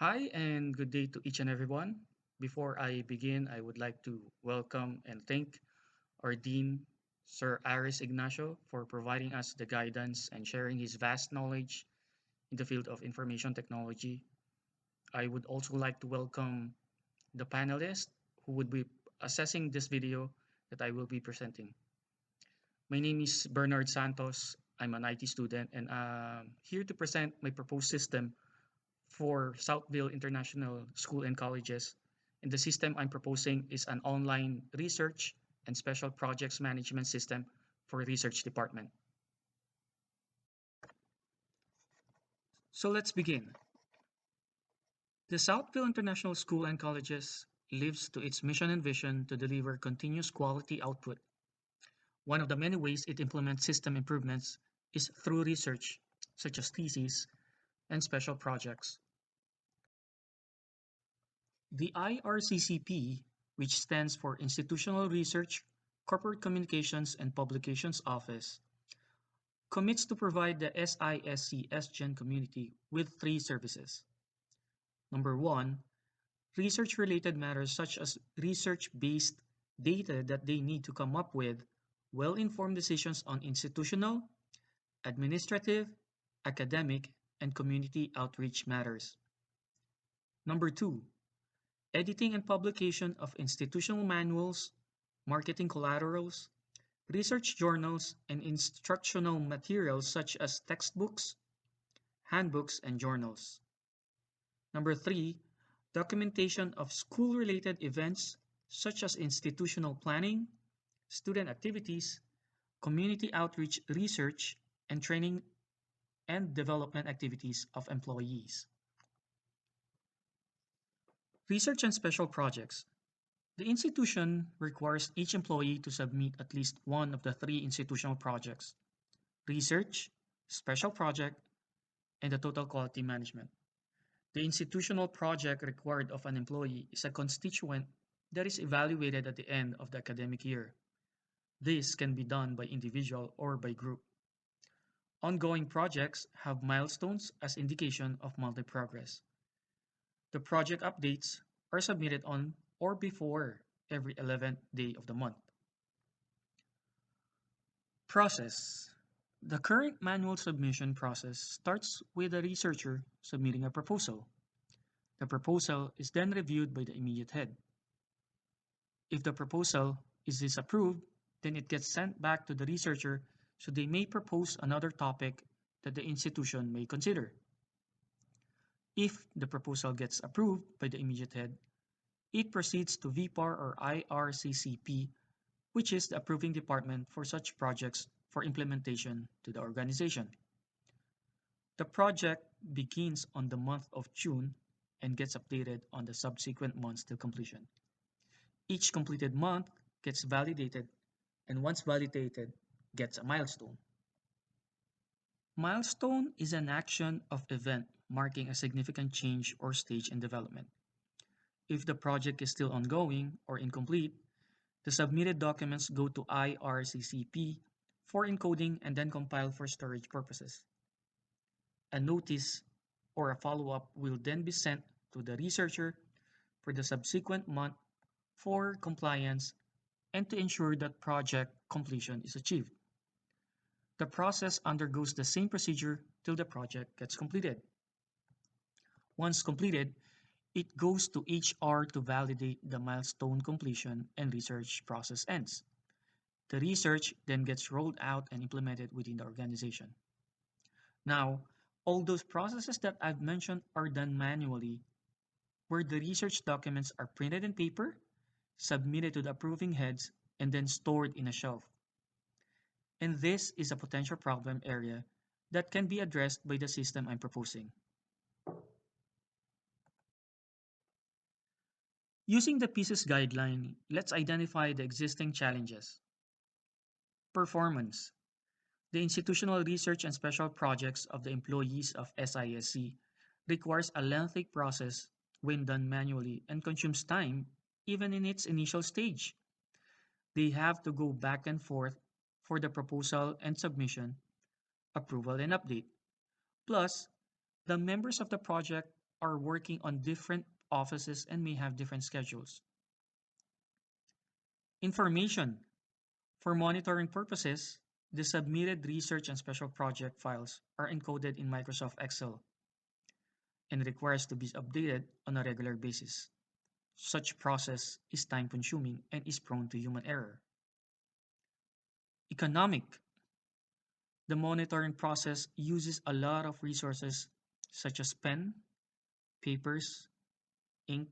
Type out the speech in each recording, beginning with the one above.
Hi and good day to each and everyone. Before I begin, I would like to welcome and thank our Dean, Sir Aris Ignacio, for providing us the guidance and sharing his vast knowledge in the field of information technology. I would also like to welcome the panelists who would be assessing this video that I will be presenting. My name is Bernard Santos. I'm an IT student and I'm here to present my proposed system for Southville International School and Colleges. And the system I'm proposing is an online research and special projects management system for research department. So let's begin. The Southville International School and Colleges lives to its mission and vision to deliver continuous quality output. One of the many ways it implements system improvements is through research, such as theses and special projects. The IRCCP, which stands for Institutional Research, Corporate Communications and Publications Office, commits to provide the SISC SGen community with three services. Number one, research-related matters such as research-based data that they need to come up with well-informed decisions on institutional, administrative, academic, and community outreach matters. Number two, editing and publication of institutional manuals, marketing collaterals, research journals, and instructional materials such as textbooks, handbooks, and journals. Number three, documentation of school-related events such as institutional planning, student activities, community outreach research, and training and development activities of employees. Research and special projects. The institution requires each employee to submit at least one of the three institutional projects: research, special project, and the total quality management. The institutional project required of an employee is a constituent that is evaluated at the end of the academic year. This can be done by individual or by group. Ongoing projects have milestones as indication of monthly progress. The project updates are submitted on or before every 11th day of the month. Process. The current manual submission process starts with a researcher submitting a proposal. The proposal is then reviewed by the immediate head. If the proposal is disapproved, then it gets sent back to the researcher so they may propose another topic that the institution may consider. If the proposal gets approved by the immediate head, it proceeds to VPAR or IRCCP, which is the approving department for such projects for implementation to the organization. The project begins on the month of June and gets updated on the subsequent months till completion. Each completed month gets validated, and once validated, gets a milestone. Milestone is an action of event marking a significant change or stage in development. If the project is still ongoing or incomplete, the submitted documents go to IRCCP for encoding and then compiled for storage purposes. A notice or a follow-up will then be sent to the researcher for the subsequent month for compliance and to ensure that project completion is achieved. The process undergoes the same procedure till the project gets completed. Once completed, it goes to HR to validate the milestone completion and research process ends. The research then gets rolled out and implemented within the organization. Now, all those processes that I've mentioned are done manually, where the research documents are printed in paper, submitted to the approving heads, and then stored in a shelf. And this is a potential problem area that can be addressed by the system I'm proposing. Using the PISA guideline, let's identify the existing challenges. Performance. The institutional research and special projects of the employees of SISC requires a lengthy process when done manually and consumes time even in its initial stage. They have to go back and forth for the proposal and submission, approval and update. Plus, the members of the project are working on different offices and may have different schedules. Information. For monitoring purposes, the submitted research and special project files are encoded in Microsoft Excel and requires to be updated on a regular basis. Such process is time-consuming and is prone to human error. Economic. The monitoring process uses a lot of resources such as pen, papers, ink,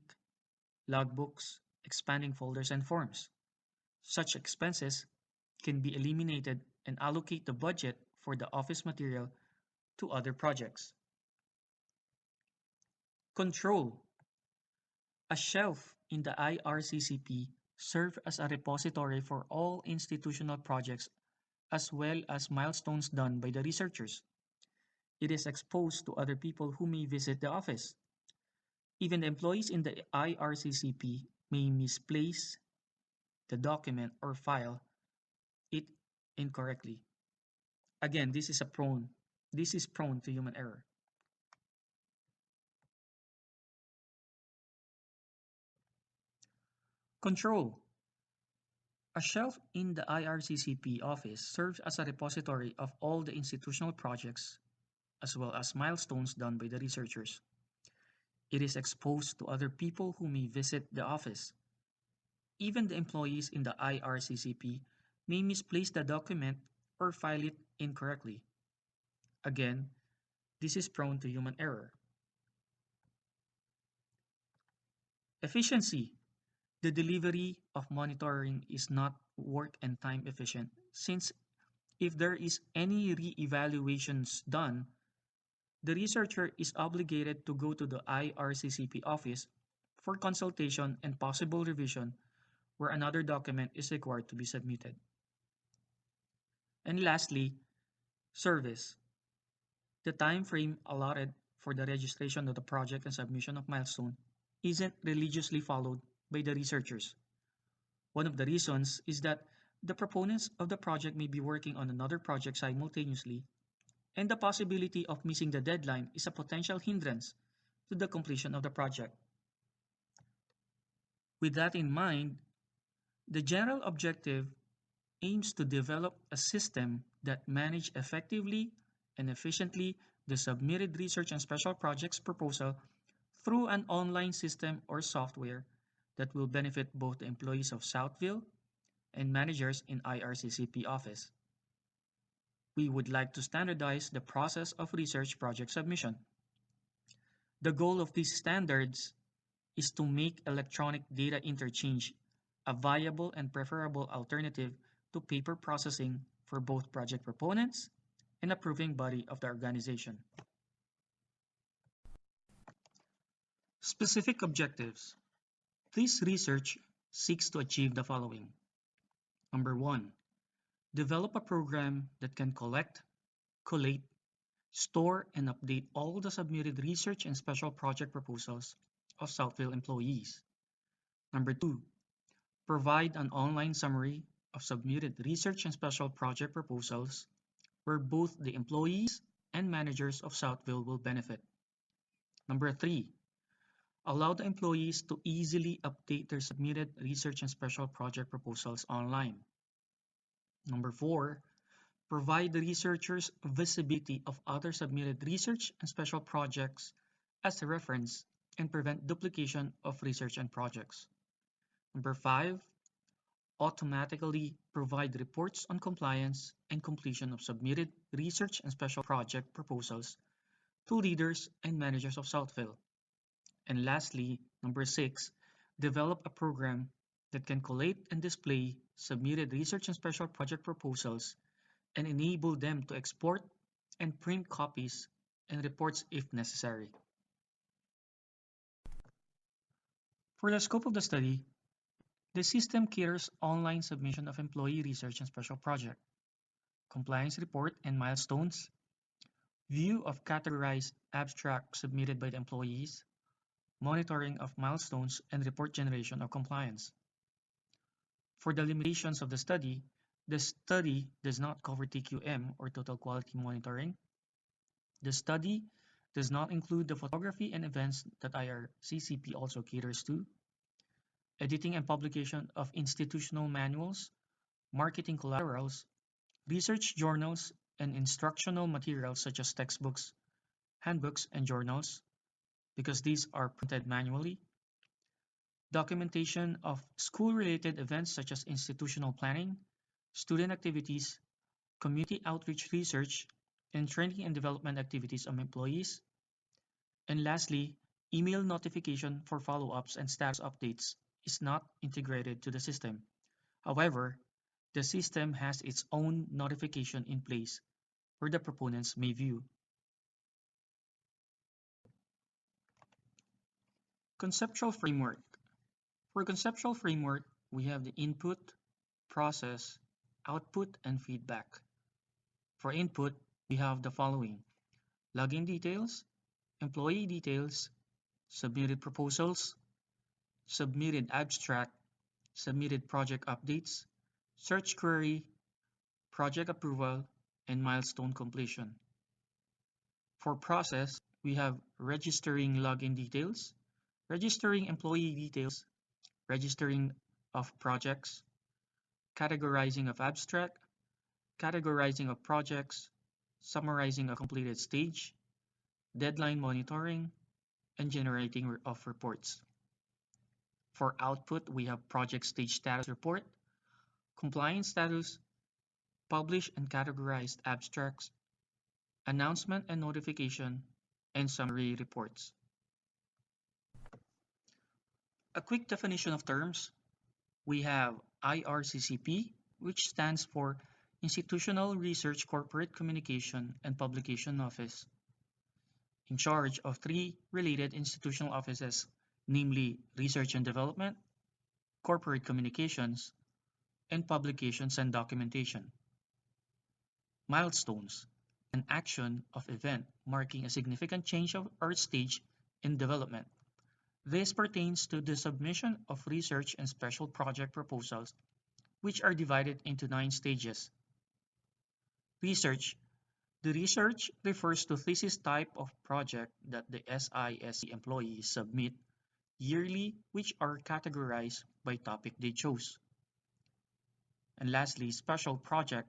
logbooks, expanding folders, and forms. Such expenses can be eliminated and allocate the budget for the office material to other projects. Control. A shelf in the IRCCP serves as a repository for all institutional projects as well as milestones done by the researchers. It is exposed to other people who may visit the office. Even the employees in the IRCCP may misplace the document or file it incorrectly. Again, this is prone to human error. Control. A shelf in the IRCCP office serves as a repository of all the institutional projects as well as milestones done by the researchers. It is exposed to other people who may visit the office. Even the employees in the IRCCP may misplace the document or file it incorrectly. Again, this is prone to human error. Efficiency. The delivery of monitoring is not work and time efficient since if there is any re-evaluations done, the researcher is obligated to go to the IRCCP office for consultation and possible revision where another document is required to be submitted. And lastly, service. The time frame allotted for the registration of the project and submission of milestone isn't religiously followed by the researchers. One of the reasons is that the proponents of the project may be working on another project simultaneously, and the possibility of missing the deadline is a potential hindrance to the completion of the project. With that in mind, the general objective aims to develop a system that manage effectively and efficiently the submitted research and special projects proposal through an online system or software that will benefit both the employees of Southville and managers in IRCCP office. We would like to standardize the process of research project submission. The goal of these standards is to make electronic data interchange a viable and preferable alternative to paper processing for both project proponents and approving body of the organization. Specific objectives. This research seeks to achieve the following. Number one, develop a program that can collect, collate, store, and update all the submitted research and special project proposals of Southville employees. Number two, provide an online summary of submitted research and special project proposals where both the employees and managers of Southville will benefit. Number three, allow the employees to easily update their submitted research and special project proposals online. Number four, provide the researchers visibility of other submitted research and special projects as a reference and prevent duplication of research and projects. Number five, automatically provide reports on compliance and completion of submitted research and special project proposals to leaders and managers of Southville. And lastly, number six, develop a program that can collate and display submitted research and special project proposals and enable them to export and print copies and reports if necessary. For the scope of the study, the system caters online submission of employee research and special project, compliance report and milestones, view of categorized abstract submitted by the employees, monitoring of milestones, and report generation of compliance. For the limitations of the study does not cover TQM or total quality monitoring. The study does not include the photography and events that IRCCP also caters to, editing and publication of institutional manuals, marketing collaterals, research journals, and instructional materials such as textbooks, handbooks, and journals, because these are printed manually, documentation of school-related events such as institutional planning, student activities, community outreach research, and training and development activities of employees, and lastly, email notification for follow-ups and status updates is not integrated to the system. However, the system has its own notification in place where the proponents may view. Conceptual framework. For conceptual framework, we have the input, process, output, and feedback. For input, we have the following: login details, employee details, submitted proposals, submitted abstract, submitted project updates, search query, project approval, and milestone completion. For process, we have registering login details, registering employee details, registering of projects, categorizing of abstract, categorizing of projects, summarizing a completed stage, deadline monitoring, and generating of reports. For output, we have project stage status report, compliance status, published and categorized abstracts, announcement and notification, and summary reports. A quick definition of terms: we have IRCCP, which stands for Institutional Research Corporate Communication and Publication Office, in charge of three related institutional offices, namely Research and Development, Corporate Communications, and Publications and Documentation. Milestones: an action of event marking a significant change of or stage in development. This pertains to the submission of research and special project proposals, which are divided into 9 stages. Research: the research refers to thesis type of project that the SISC employees submit yearly, which are categorized by topic they chose. And lastly, special project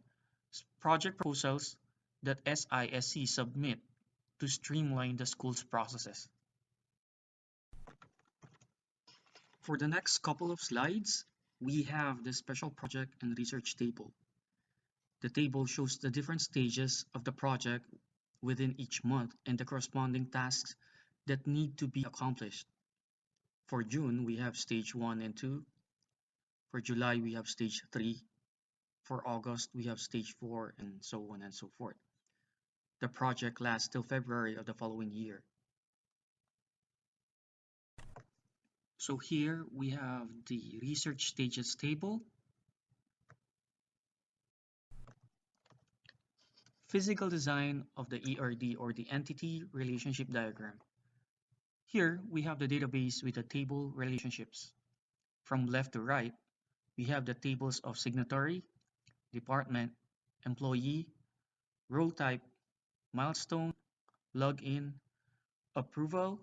proposals that SISC submit to streamline the school's processes. For the next couple of slides, we have the special project and research table. The table shows the different stages of the project within each month and the corresponding tasks that need to be accomplished. For June, we have stage 1 and 2. For July, we have stage 3. For August, we have stage 4, and so on and so forth. The project lasts till February of the following year. So here we have the research stages table. Physical design of the ERD, or the entity relationship diagram. Here we have the database with the table relationships. From left to right, we have the tables of signatory, department, employee, role type, milestone, login, approval,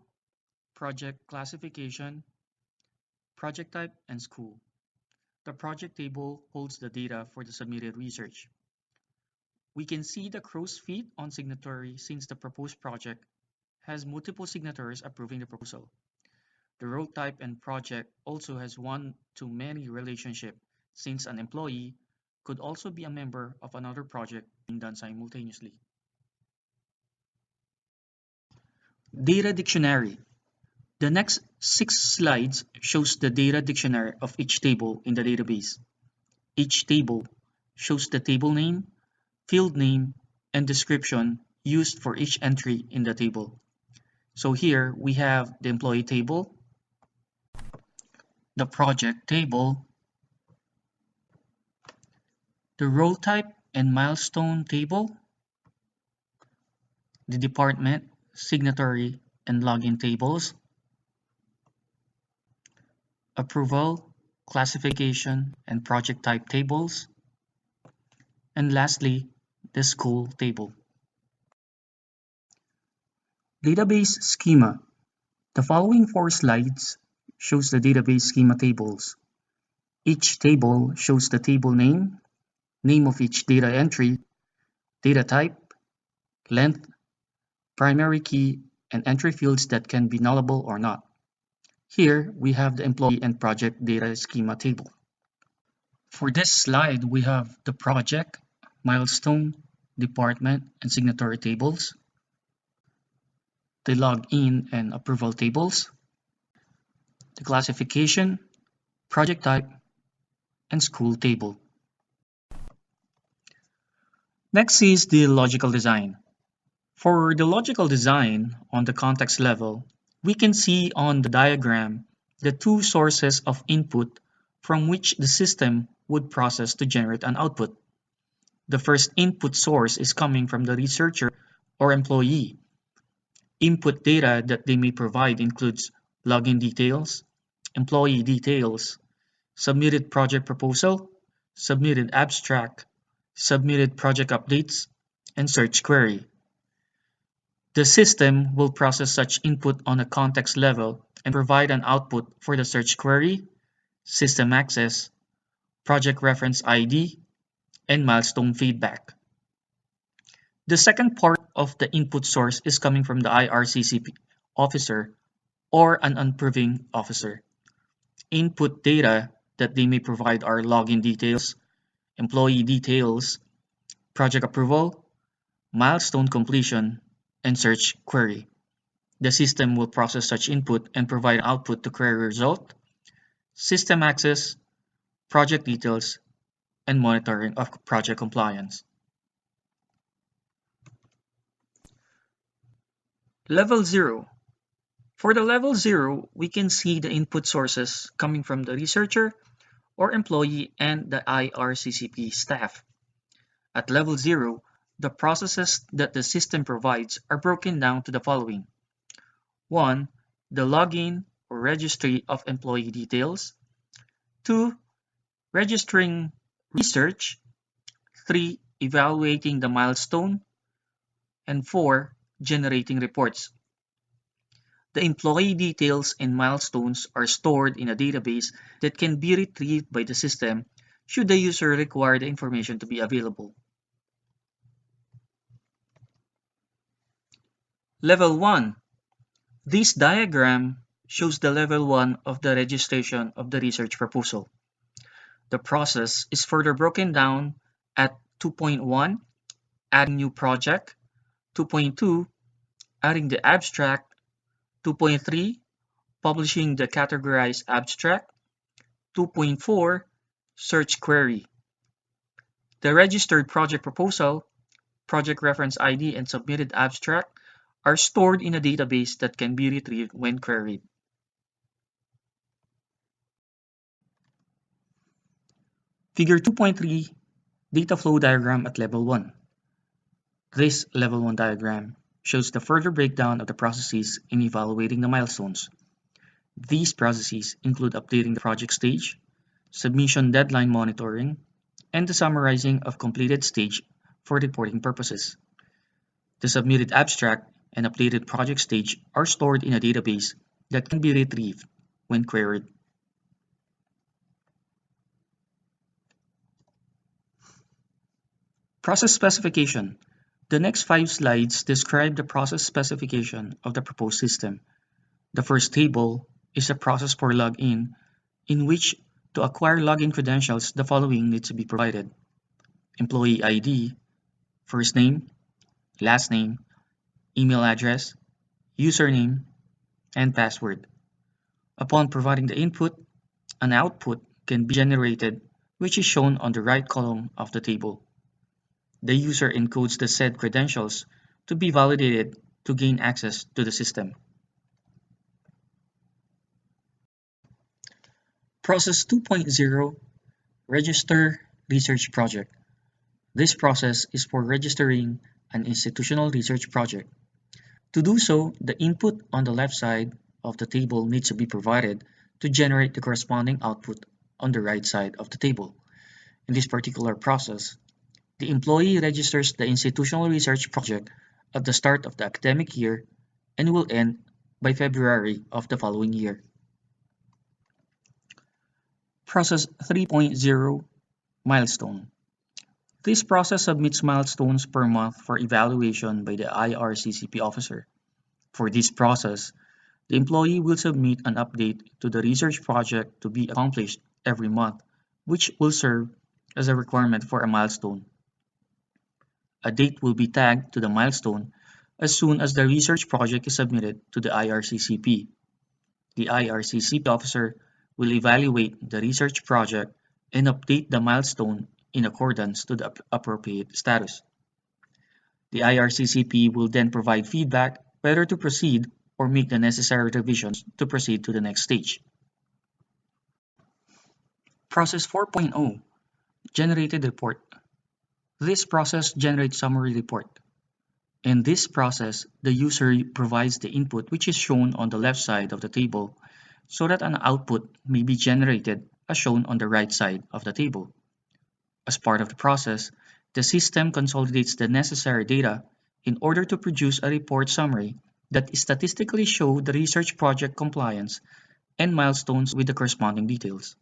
project classification, project type, and school. The project table holds the data for the submitted research. We can see the crow's feet on signatory since the proposed project has multiple signatories approving the proposal. The role type and project also has one-to-many relationship since an employee could also be a member of another project being done simultaneously. Data dictionary. The next 6 slides shows the data dictionary of each table in the database. Each table shows the table name, field name, and description used for each entry in the table. So here we have the employee table, the project table, the role type and milestone table, the department, signatory, and login tables, approval, classification, and project type tables, and lastly, the school table. Database schema. The following 4 slides shows the database schema tables. Each table shows the table name, name of each data entry, data type, length, primary key, and entry fields that can be nullable or not. Here, we have the employee and project data schema table. For this slide, we have the project, milestone, department, and signatory tables, the login and approval tables, the classification, project type, and school table. Next is the logical design. For the logical design on the context level, we can see on the diagram the 2 sources of input from which the system would process to generate an output. The first input source is coming from the researcher or employee. Input data that they may provide includes login details, employee details, submitted project proposal, submitted abstract, submitted project updates, and search query. The system will process such input on a context level and provide an output for the search query, system access, project reference ID, and milestone feedback. The second part of the input source is coming from the IRCCP officer or an approving officer. Input data that they may provide are login details, employee details, project approval, milestone completion, and search query. The system will process such input and provide output to query result, system access, project details, and monitoring of project compliance. Level 0. For the level 0, we can see the input sources coming from the researcher or employee and the IRCCP staff. At level 0, the processes that the system provides are broken down to the following. 1. The login or registry of employee details. 2. Registering research. 3. Evaluating the milestone. And 4. Generating reports. The employee details and milestones are stored in a database that can be retrieved by the system should the user require the information to be available. Level 1. This diagram shows the level 1 of the registration of the research proposal. The process is further broken down at 2.1, adding new project, 2.2, adding the abstract, 2.3, publishing the categorized abstract, 2.4, search query. The registered project proposal, project reference ID, and submitted abstract are stored in a database that can be retrieved when queried. Figure 2.3 Data flow diagram at level 1. This level 1 diagram shows the further breakdown of the processes in evaluating the milestones. These processes include updating the project stage, submission deadline monitoring, and the summarizing of completed stage for reporting purposes. The submitted abstract and updated project stage are stored in a database that can be retrieved when queried. Process specification. The next 5 slides describe the process specification of the proposed system. The first table is a process for login, in which to acquire login credentials, the following needs to be provided. Employee ID, first name, last name, email address, username, and password. Upon providing the input, an output can be generated, which is shown on the right column of the table. The user encodes the said credentials to be validated to gain access to the system. Process 2.0 Register Research Project. This process is for registering an institutional research project. To do so, the input on the left side of the table needs to be provided to generate the corresponding output on the right side of the table. In this particular process, the employee registers the institutional research project at the start of the academic year and will end by February of the following year. Process 3.0 Milestone. This process submits milestones per month for evaluation by the IRCCP officer. For this process, the employee will submit an update to the research project to be accomplished every month, which will serve as a requirement for a milestone. A date will be tagged to the milestone as soon as the research project is submitted to the IRCCP. The IRCCP officer will evaluate the research project and update the milestone in accordance to the appropriate status. The IRCCP will then provide feedback whether to proceed or make the necessary revisions to proceed to the next stage. Process 4.0 Generated Report. This process generates summary report. In this process, the user provides the input which is shown on the left side of the table so that an output may be generated as shown on the right side of the table. As part of the process, the system consolidates the necessary data in order to produce a report summary that statistically shows the research project compliance and milestones with the corresponding details.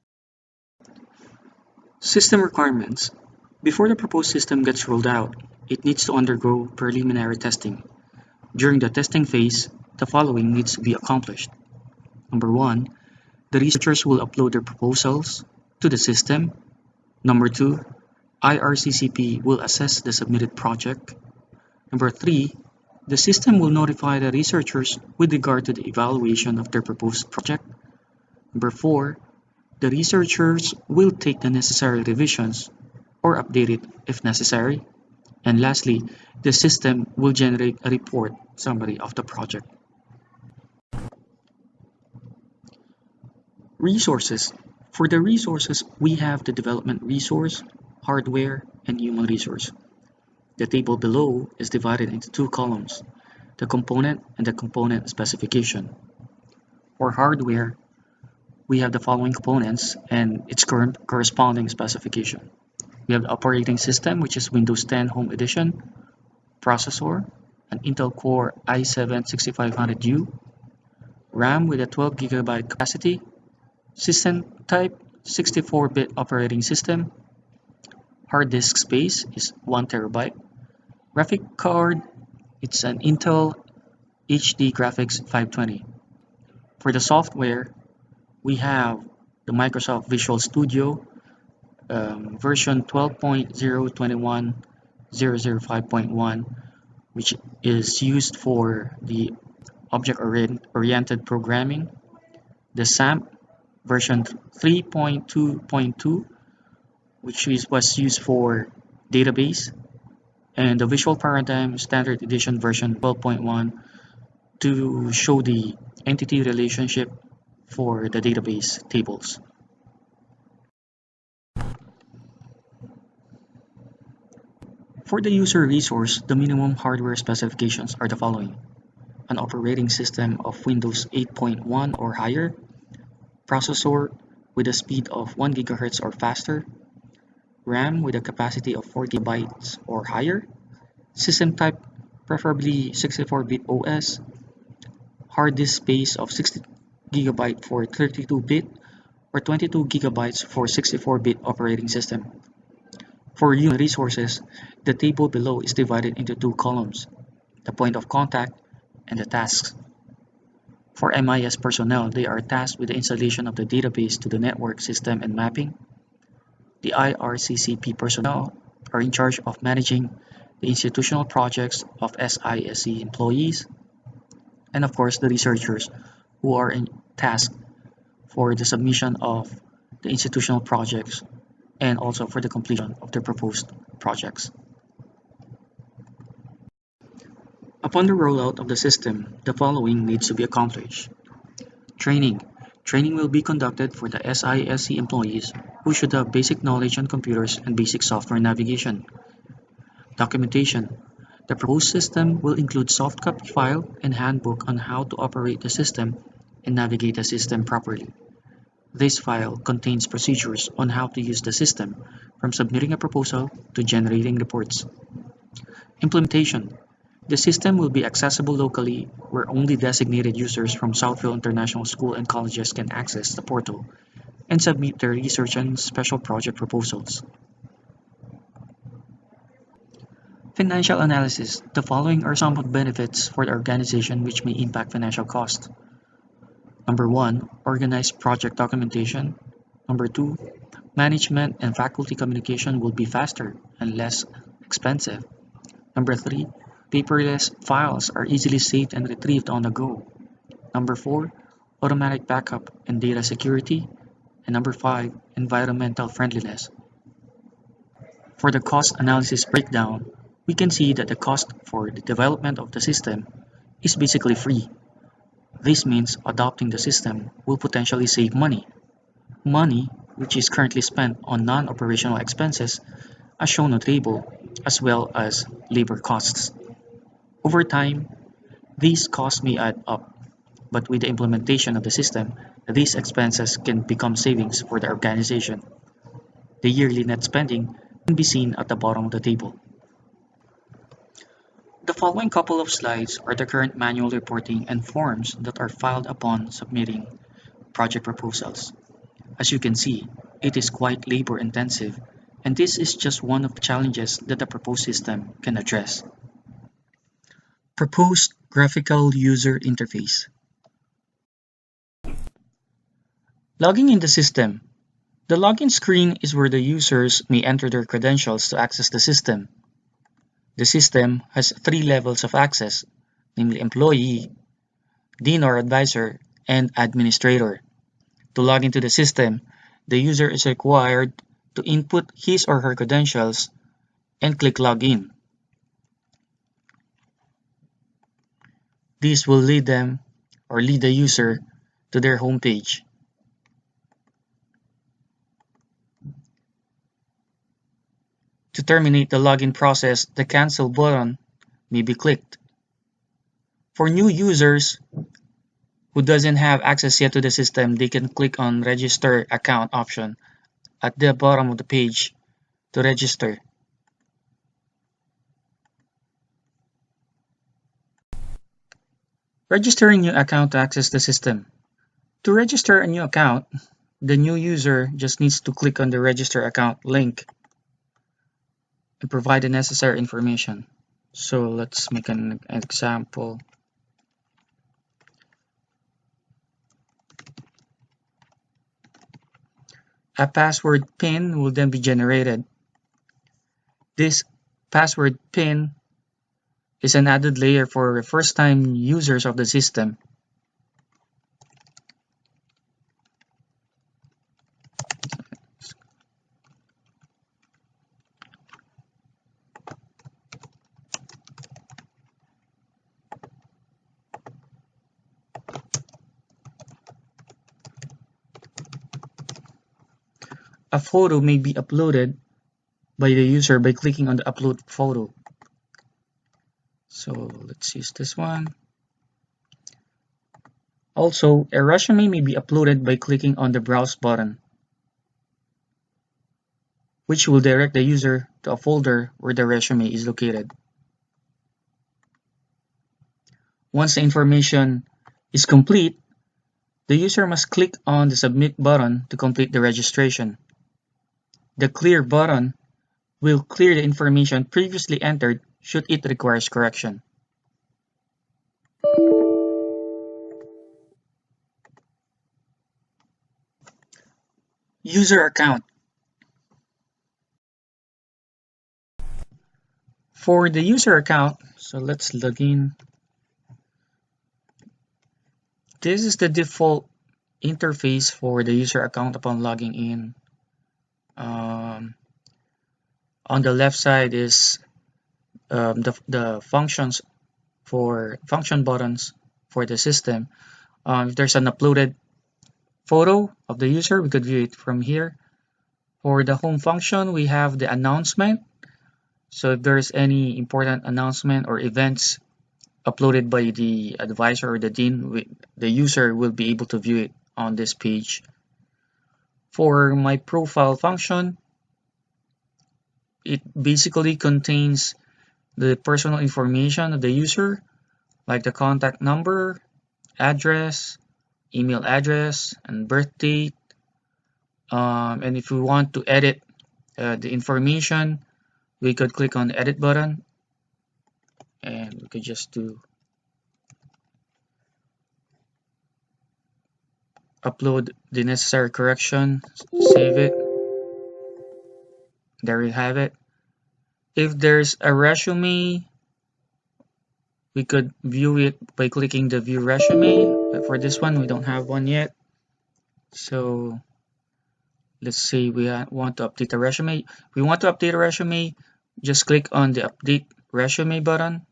System requirements. Before the proposed system gets rolled out, it needs to undergo preliminary testing. During the testing phase, the following needs to be accomplished. Number 1, the researchers will upload their proposals to the system. Number 2, IRCCP will assess the submitted project. Number 3, the system will notify the researchers with regard to the evaluation of their proposed project. Number 4, the researchers will take the necessary revisions or update it if necessary. And lastly, the system will generate a report summary of the project. Resources. For the resources, we have the development resource, hardware, and human resource. The table below is divided into two columns, the component and the component specification. For hardware, we have the following components and its current corresponding specification. We have the operating system, which is Windows 10 Home Edition, processor, an Intel Core i7-6500U, RAM with a 12 GB capacity, system type 64-bit operating system, hard disk space is 1 TB, graphic card, it's an Intel HD Graphics 520. For the software, we have the Microsoft Visual Studio version 12.021.005.1, which is used for the object-oriented programming, the SAMP version 3.2.2, which was used for database, and the Visual Paradigm Standard Edition version 12.1 to show the entity relationship for the database tables. For the user resource, the minimum hardware specifications are the following: an operating system of Windows 8.1 or higher, processor with a speed of 1 GHz or faster, RAM with a capacity of 4 GB or higher, system type preferably 64-bit OS, hard disk space of 60 GB for 32-bit or 22 GB for 64-bit operating system. For human resources, the table below is divided into two columns, the point of contact and the tasks. For MIS personnel, they are tasked with the installation of the database to the network system and mapping. The IRCCP personnel are in charge of managing the institutional projects of SISC employees, and of course the researchers who are tasked for the submission of the institutional projects and also for the completion of the proposed projects. Upon the rollout of the system, the following needs to be accomplished. Training. Training will be conducted for the SISC employees who should have basic knowledge on computers and basic software navigation. Documentation. The proposed system will include soft copy file and handbook on how to operate the system and navigate the system properly. This file contains procedures on how to use the system, from submitting a proposal to generating reports. Implementation. The system will be accessible locally, where only designated users from Southfield International School and colleges can access the portal and submit their research and special project proposals. Financial analysis. The following are some of the benefits for the organization which may impact financial cost. Number 1, organized project documentation. Number 2, management and faculty communication will be faster and less expensive. Number 3, paperless files are easily saved and retrieved on the go. Number 4, automatic backup and data security. And number 5, environmental friendliness. For the cost analysis breakdown, we can see that the cost for the development of the system is basically free. This means adopting the system will potentially save money. Money which is currently spent on non-operational expenses as shown on the table, as well as labor costs. Over time, these costs may add up, but with the implementation of the system, these expenses can become savings for the organization. The yearly net spending can be seen at the bottom of the table. The following couple of slides are the current manual reporting and forms that are filed upon submitting project proposals. As you can see, it is quite labor intensive, and this is just one of the challenges that the proposed system can address. Proposed graphical user interface. Logging in the system. The login screen is where the users may enter their credentials to access the system. The system has 3 levels of access, namely employee, dean or advisor, and administrator. To log into the system, the user is required to input his or her credentials and click login. This will lead the user to their home page. To terminate the login process, the cancel button may be clicked. For new users who doesn't have access yet to the system, they can click on register account option at the bottom of the page to register. Register a new account to access the system. To register a new account, the new user just needs to click on the register account link and provide the necessary information. So let's make an example. A password PIN will then be generated. This password PIN is an added layer for first-time users of the system. A photo may be uploaded by the user by clicking on the upload photo. So let's use this one. Also, a resume may be uploaded by clicking on the browse button, which will direct the user to a folder where the resume is located. Once the information is complete, the user must click on the submit button to complete the registration. The clear button will clear the information previously entered should it requires correction. User account. For the user account, so let's log in. This is the default interface for the user account upon logging in. On the left side is the functions for function buttons for the system. If there's an uploaded photo of the user, we could view it from here. For the home function, we have the announcement. So if there's any important announcement or events uploaded by the advisor or the dean, the user will be able to view it on this page. For my profile function, it basically contains the personal information of the user, like the contact number, address, email address, and birth date. And if we want to edit the information, we could click on the edit button, and we could just do upload the necessary correction, save it. There you have it. If there's a resume, we could view it by clicking the view resume, but for this one we don't have one yet. So let's say we want to update a resume. We want to update a resume, just click on the update resume button.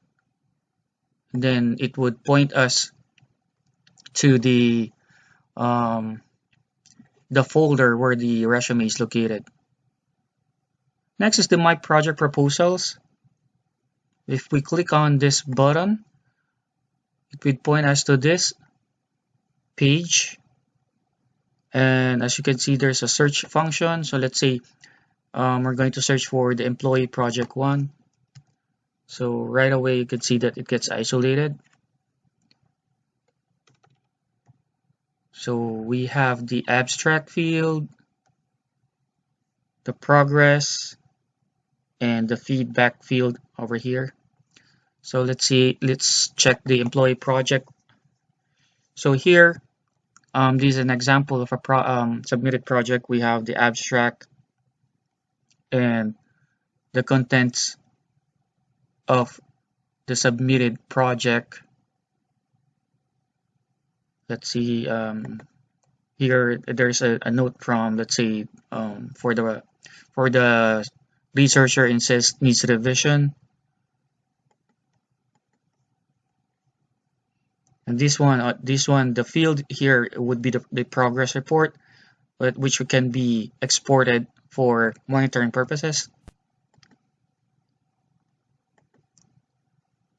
Then it would point us to the folder where the resume is located. Next is the My Project Proposals. If we click on this button, it would point us to this page. And as you can see, there's a search function. So let's say we're going to search for the employee project 1. So right away, you can see that it gets isolated. So we have the abstract field, the progress, and the feedback field over here. So let's check the employee project. So here, this is an example of a submitted project. We have the abstract and the contents of the submitted project. Let's see, here there's a note from, let's say, for the researcher, insists needs revision. And this one, the field here would be the progress report, which can be exported for monitoring purposes.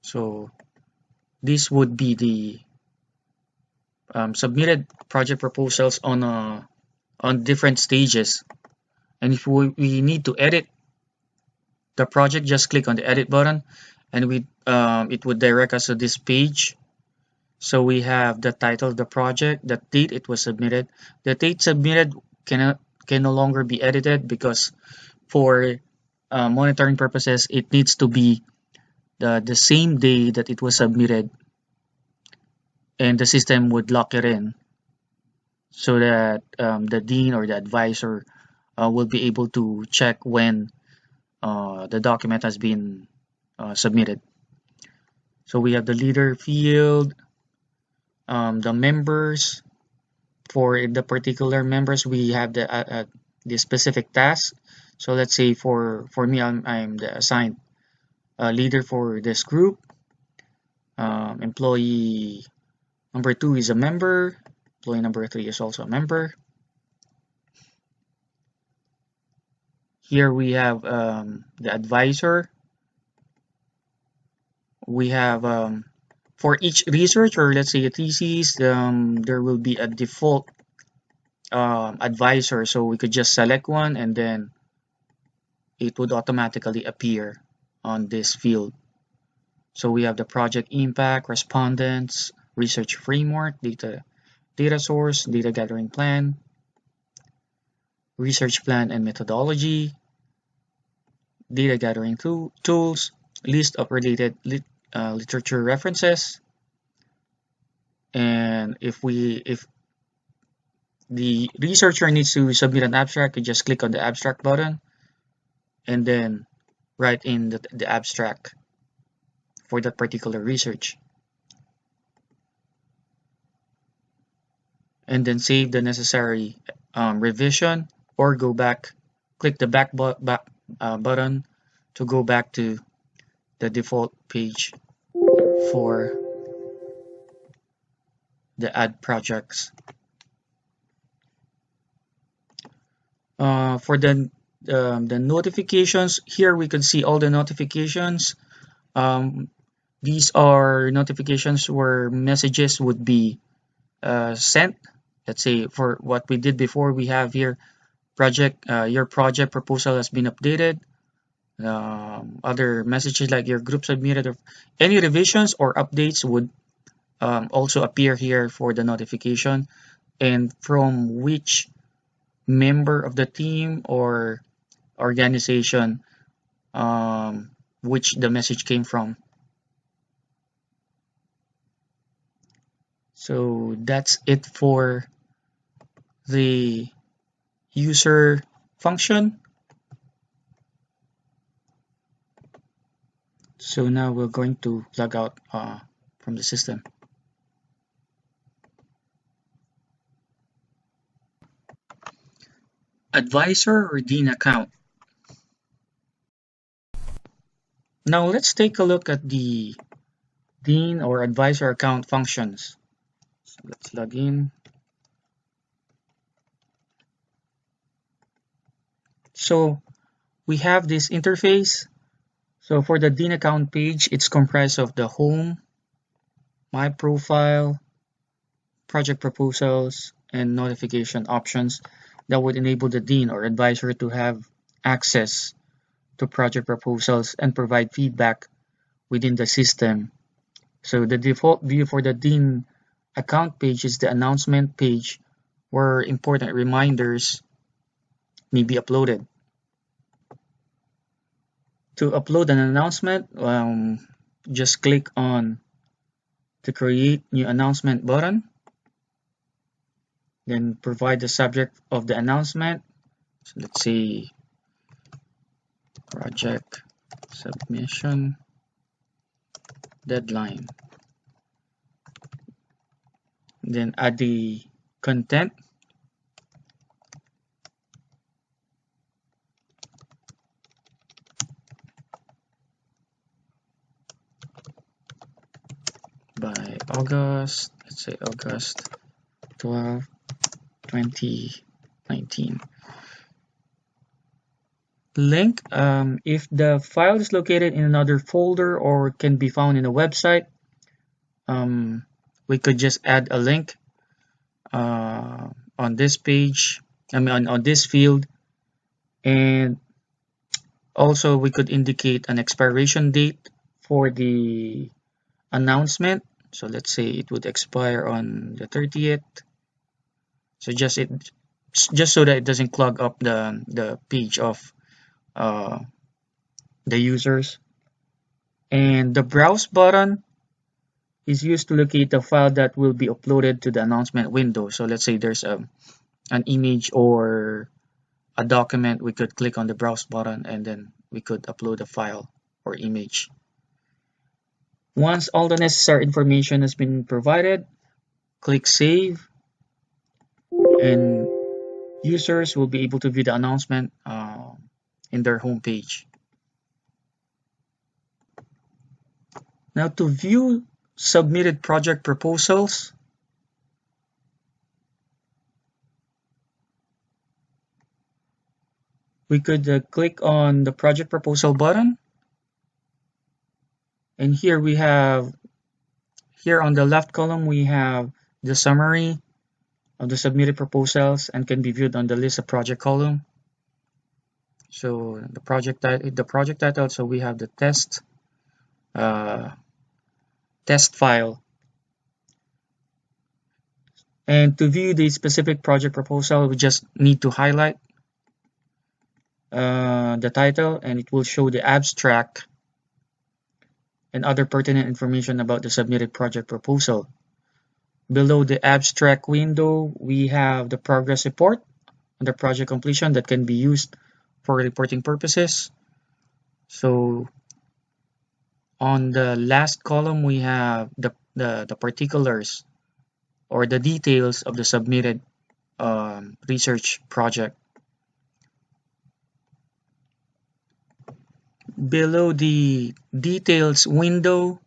So this would be the submitted project proposals on different stages. And if we need to edit the project, just click on the edit button, and it would direct us to this page. So we have the title of the project, the date it was submitted. The date submitted can no longer be edited because for monitoring purposes, it needs to be the same day that it was submitted, and the system would lock it in so that the dean or the advisor will be able to check when the document has been submitted. So we have the leader field, the members. For the particular members, we have the specific task. So let's say for me, I'm the assigned leader for this group. Employee number 2 is a member. Employee number 3 is also a member. Here we have the advisor. We have for each research, or let's say a thesis, there will be a default advisor. So we could just select one, and then it would automatically appear on this field. So we have the project impact, respondents, research framework, data source, data gathering plan, research plan and methodology, data gathering tools, list of related literature references. And if the researcher needs to submit an abstract, you just click on the abstract button and then write in the abstract for that particular research. And then save the necessary revision, or go back, click the back button to go back to the default page for the add projects. For the notifications, here we can see all the notifications. These are notifications where messages would be sent. Let's say for what we did before, we have here your project proposal has been updated. Other messages like your group submitted or any revisions or updates would also appear here for the notification, and from which member of the team or organization which the message came from. So that's it for the user function. So now we're going to log out from the system. Advisor or Dean account. Now let's take a look at the Dean or Advisor account functions. So let's log in. So we have this interface. So for the Dean account page, it's comprised of the home, my profile, project proposals, and notification options that would enable the Dean or Advisor to have access to project proposals and provide feedback within the system. So the default view for the Dean account page is the announcement page where important reminders may be uploaded. To upload an announcement, just click on the create new announcement button, then provide the subject of the announcement. So let's say project submission deadline. Then add the content. By August, let's say August 12, 2019. Link, if the file is located in another folder or can be found in a website, we could just add a link on this page, on this field, and also we could indicate an expiration date for the announcement. So let's say it would expire on the 30th. So just so that it doesn't clog up the page of the users. And the browse button is used to locate the file that will be uploaded to the announcement window. So let's say there's an image or a document, we could click on the browse button and then we could upload a file or image. Once all the necessary information has been provided, click save, and users will be able to view the announcement in their home page. Now to view submitted project proposals, we could click on the project proposal button, and here we have, here on the left column we have the summary of the submitted proposals and can be viewed on the list of project column. So the project title, so we have the test file. And to view the specific project proposal, we just need to highlight the title, and it will show the abstract and other pertinent information about the submitted project proposal. Below the abstract window, we have the progress report under project completion that can be used for reporting purposes. So on the last column, we have the particulars or the details of the submitted research project. Below the details window,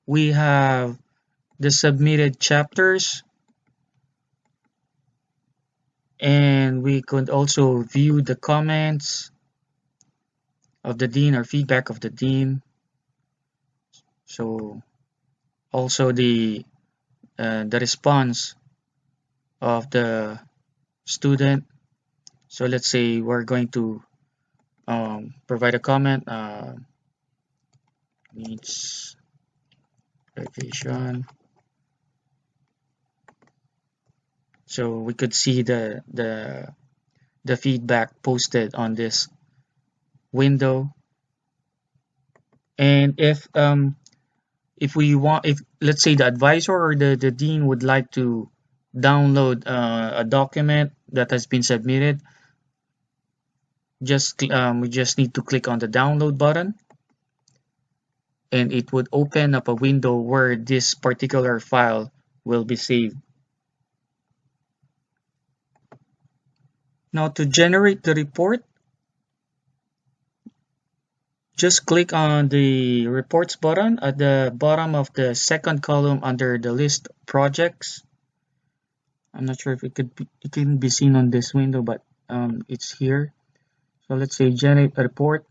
we have the submitted chapters, and we could also view the comments of the dean or feedback of the dean. So also the response of the student. So let's say we're going to provide a comment. Needs revision. So we could see the feedback posted on this window. And if we want, if let's say the advisor or the dean would like to download a document that has been submitted, we just need to click on the download button, and it would open up a window where this particular file will be saved. Now to generate the report, just click on the reports button at the bottom of the second column under the list projects. I'm not sure if it can be seen on this window, but it's here. So let's say generate a report.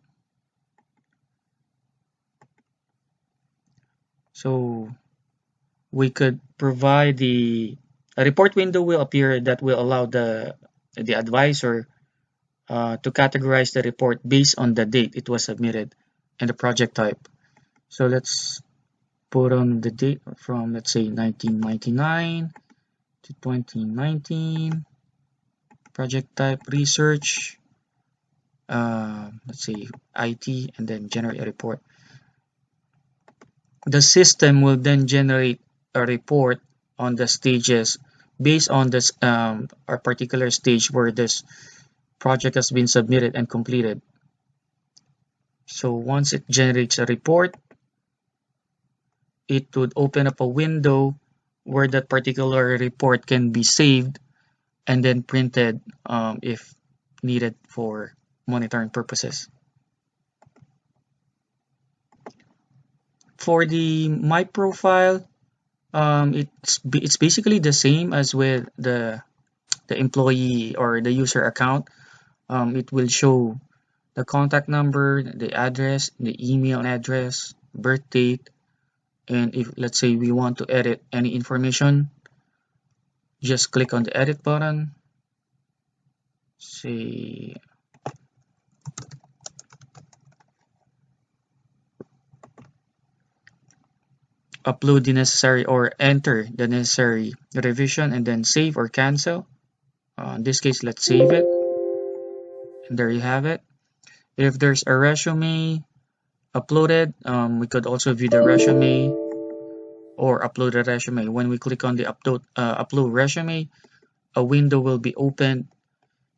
So we could provide a report window will appear that will allow the advisor to categorize the report based on the date it was submitted and the project type. So let's put on the date from, let's say, 1999 to 2019. Project type research. Let's say IT, and then generate a report. The system will then generate a report on the stages based on this a particular stage where this project has been submitted and completed. So once it generates a report, it would open up a window where that particular report can be saved and then printed if needed for monitoring purposes. For the My Profile, it's basically the same as with the employee or the user account. It will show the contact number, the address, the email address, birth date, and if, let's say, we want to edit any information, just click on the edit button. Say upload the necessary or enter the necessary revision and then save or cancel. In this case, let's save it. And there you have it. If there's a resume uploaded, we could also view the resume or upload a resume. When we click on the upload resume, a window will be opened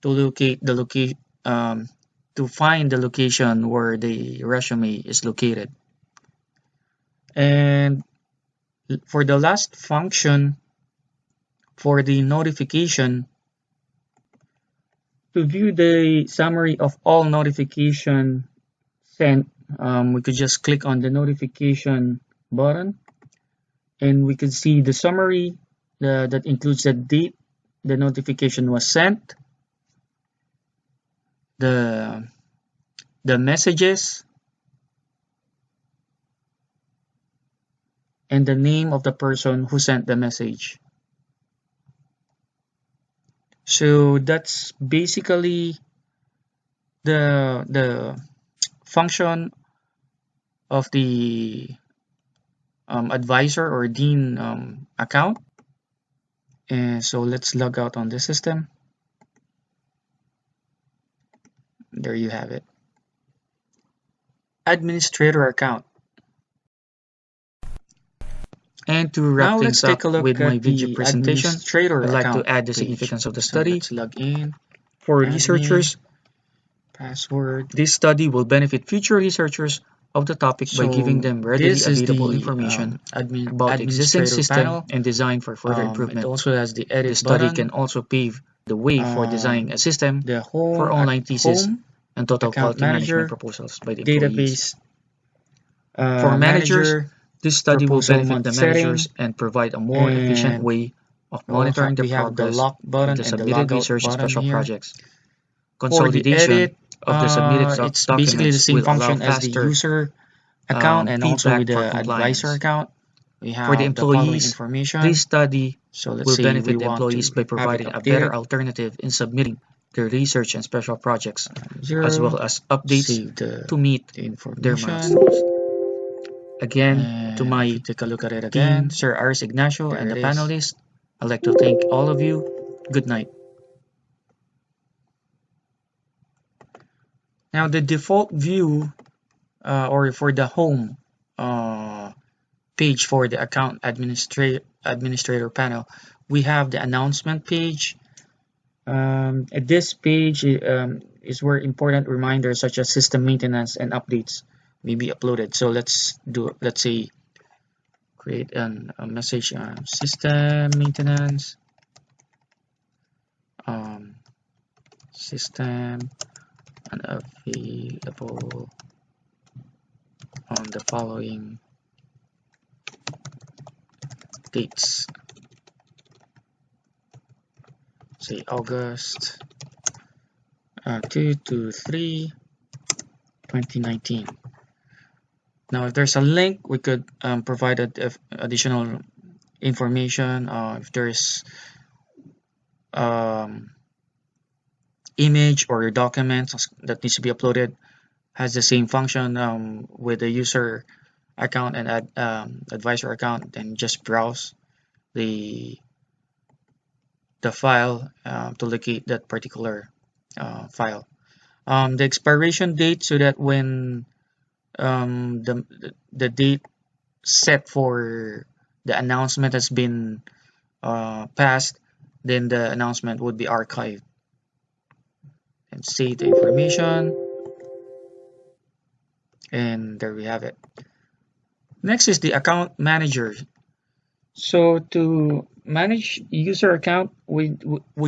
to locate the location, to find the location where the resume is located. And for the last function, for the notification, to view the summary of all notification sent, we could just click on the notification button, and we could see the summary that includes the date the notification was sent, the messages, and the name of the person who sent the message. So that's basically the function of the advisor or dean account. And so let's log out on the system. There you have it. Administrator account. And to wrap things up with my video presentation, I'd like to add the significance of the study. Let's log in. For researchers, password. This study will benefit future researchers of the topic by giving them readily available information about the existing system and design for further improvement. It also has the edit button. Study can also pave the way for designing a system for online thesis and total quality management proposals by the employees. For managers, this study will benefit the managers and provide a more efficient way of monitoring the progress of the submitted research and special projects. Consolidation of the submitted documents basically the same function as the user account and also with the advisor account. We have for the employees, this study will benefit the employees by providing a better alternative in submitting their research and special projects, as well as updates to meet their milestones. Again, to my take a look at it again, Sir Aris Ignacio and the panelists, I'd like to thank all of you. Good night. Now, the default view or for the home page for the account administrator panel, we have the announcement page. At this page is where important reminders such as system maintenance and updates may be uploaded. So let's say create a message system maintenance, system unavailable on the following dates, say August 2 to 3 2019. Now if there's a link, we could provide additional information. If there's image or documents that needs to be uploaded, has the same function with the user account and advisor account, then just browse the file to locate that particular file. The expiration date, so that when the date set for the announcement has been passed, then the announcement would be archived. And save the information, and there we have it. Next is the account manager. So to manage user account, we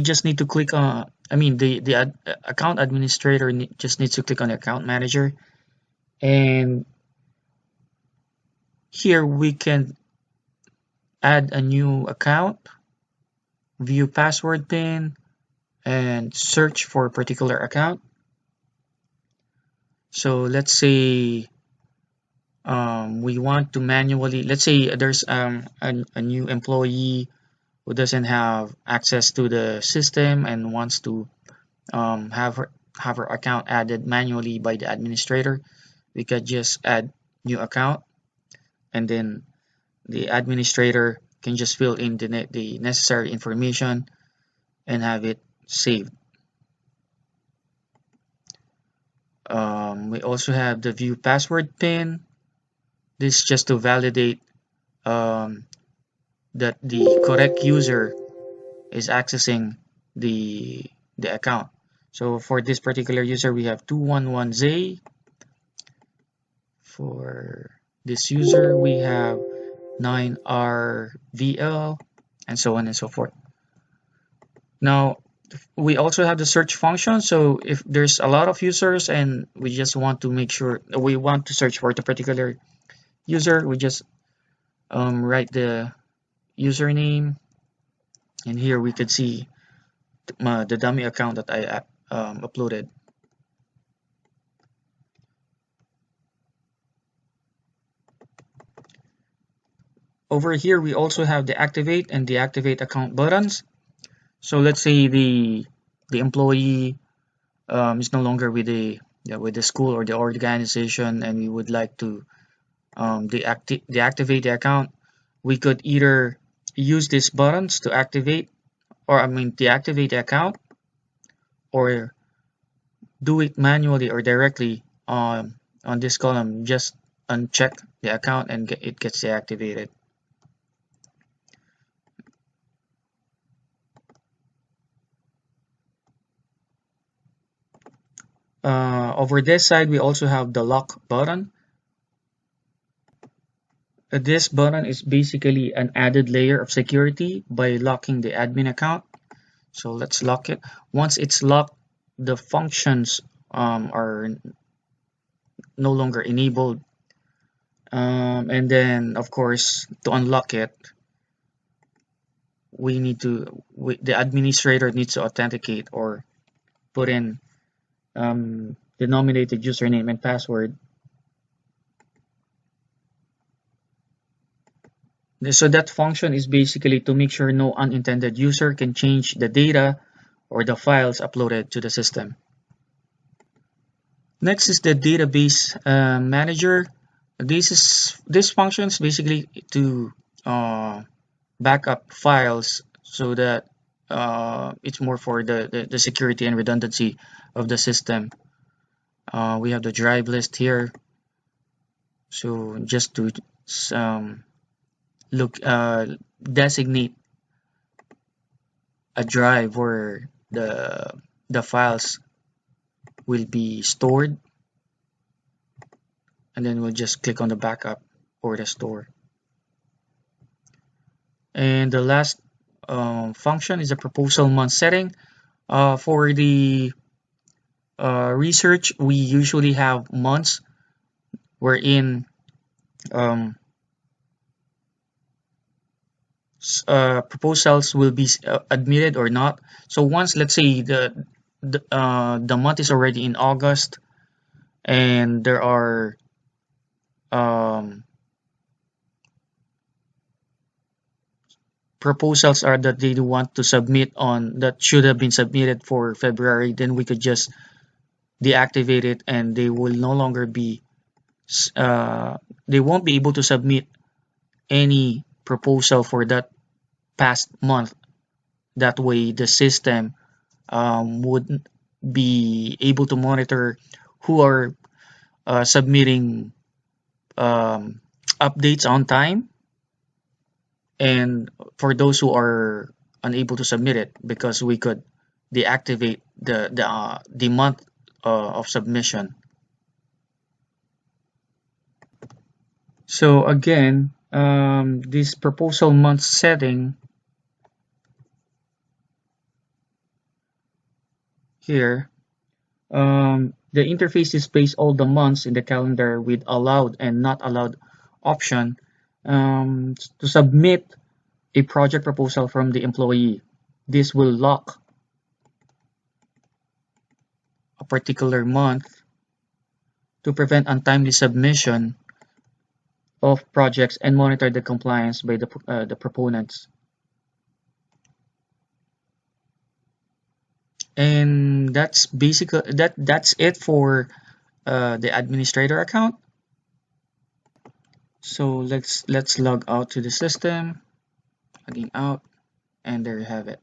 just need to click on, the account administrator just needs to click on the account manager, and here we can add a new account, view password pin, and search for a particular account. So let's say we want to manually, let's say there's a new employee who doesn't have access to the system and wants to have her account added manually by the administrator. We could just add new account, and then the administrator can just fill in the necessary information and have it saved. We also have the view password pin. This is just to validate that the correct user is accessing the account. So for this particular user, we have 211Z. For this user, we have 9RVL, and so on and so forth. Now, we also have the search function. So if there's a lot of users and we just want to make sure we want to search for the particular user, we just write the username, and here we could see the dummy account that I uploaded. Over here, we also have the activate and deactivate account buttons. So let's say the employee is no longer with the school or the organization, and we would like to deactivate the account. We could either use these buttons to activate, or deactivate the account, or do it manually or directly on this column. Just uncheck the account and it gets deactivated. Over this side, we also have the lock button. This button is basically an added layer of security by locking the admin account. So let's lock it. Once it's locked, the functions are no longer enabled. And then, of course, to unlock it, the administrator needs to authenticate or put in denominated username and password. So that function is basically to make sure no unintended user can change the data or the files uploaded to the system. Next is the database manager. This functions basically to back up files so that it's more for the security and redundancy of the system. We have the drive list here, so just to look designate a drive where the files will be stored, and then we'll just click on the backup or the store. And the last function is a proposal month setting. For the research, we usually have months wherein um, proposals will be admitted or not. So once, let's say the month is already in August, and there are um, proposals are that they want to submit on that should have been submitted for February, then we could just deactivate it, and they will no longer be they won't be able to submit any proposal for that past month. That way the system would be able to monitor who are submitting um, updates on time, and for those who are unable to submit it, because we could deactivate the month of submission. So again, this proposal month setting here, the interface displays all the months in the calendar with allowed and not allowed option to submit a project proposal from the employee. This will lock a particular month to prevent untimely submission of projects and monitor the compliance by the proponents. And that's it for the administrator account. So let's log out to the system, logging out, and there you have it.